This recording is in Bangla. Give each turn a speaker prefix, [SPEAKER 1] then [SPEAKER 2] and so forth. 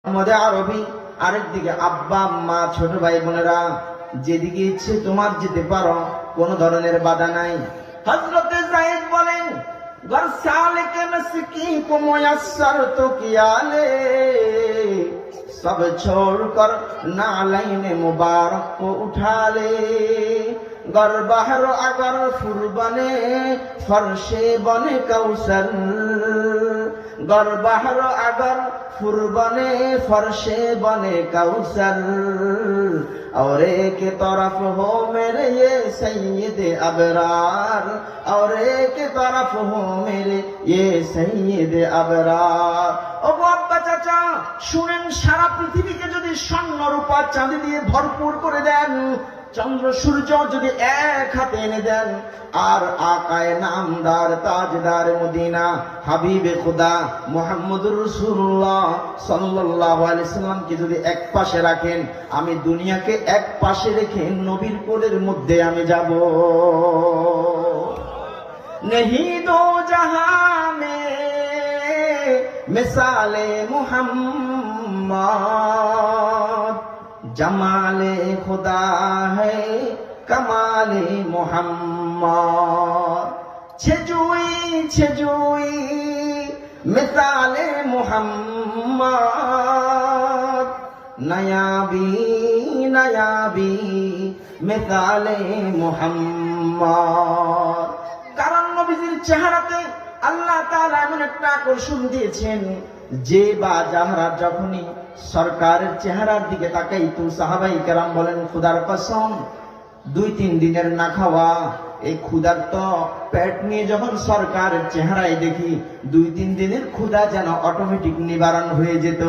[SPEAKER 1] মধ্যে আরবি, আরেকদিকে আব্বা আম্মা ছোট ভাই বোনেরা, যেদিকে ইচ্ছে তোমার যেতে পারো, কোন ধরনের বাধা নাই। হযরতে যায়েদ বলেন, घर साले के मस्की को मुयस्सर तो किया ले, सब छोड़कर नालैन मुबारक को उठा ले, गर बहर अगर फुर बने फर्शे बने कौसर, गर बहर अगर फुर बने फर्शे बने कौसर, और एक तरफ हो मेरे ये सैयद अबरार, और एक तरफ हो मेरे ये सैयद अबरार। ও আব্বা চাচা শুনেন, সারা পৃথিবীকে যদি স্বর্ণ রূপা চাঁদি দিয়ে ভরপুর করে দেন, চন্দ্র সূর্য যদি এক হাতে এনে দেন, আর আকায়ে নামদার তাজদার মদিনা হাবিবে খুদা মুহাম্মদুর রাসূলুল্লাহ সাল্লাল্লাহু আলাইহি সাল্লামকে যদি এক পাশে রাখেন, আমি দুনিয়াকে এক পাশে রেখে নবীর কোলের মধ্যে আমি যাব। नहीं दो जहां में मिसाले मुहम्मद, जमाले खुदा है कमाले मुहम्मद, छजुई मिसाले मुहम्मद, नयाबी मिसाले मुहम्मद। কারণ নবীজির চেহারাতে আল্লাহ তাআলা এমন একটা আকর্ষণ দিয়েছেন, যে বা যাহারা যখনই সরকারের চেহারার দিকে তাকাইতো, সাহাবাই কেরাম বলেন, খুদার কসম 2-3 দিনের না খাওয়া এই ক্ষুধার তো পেট নিয়ে যখন সরকারের চেহারায় দেখি, 2-3 দিনের ক্ষুধা যেন অটোমেটিক নিবারণ হয়ে যেত।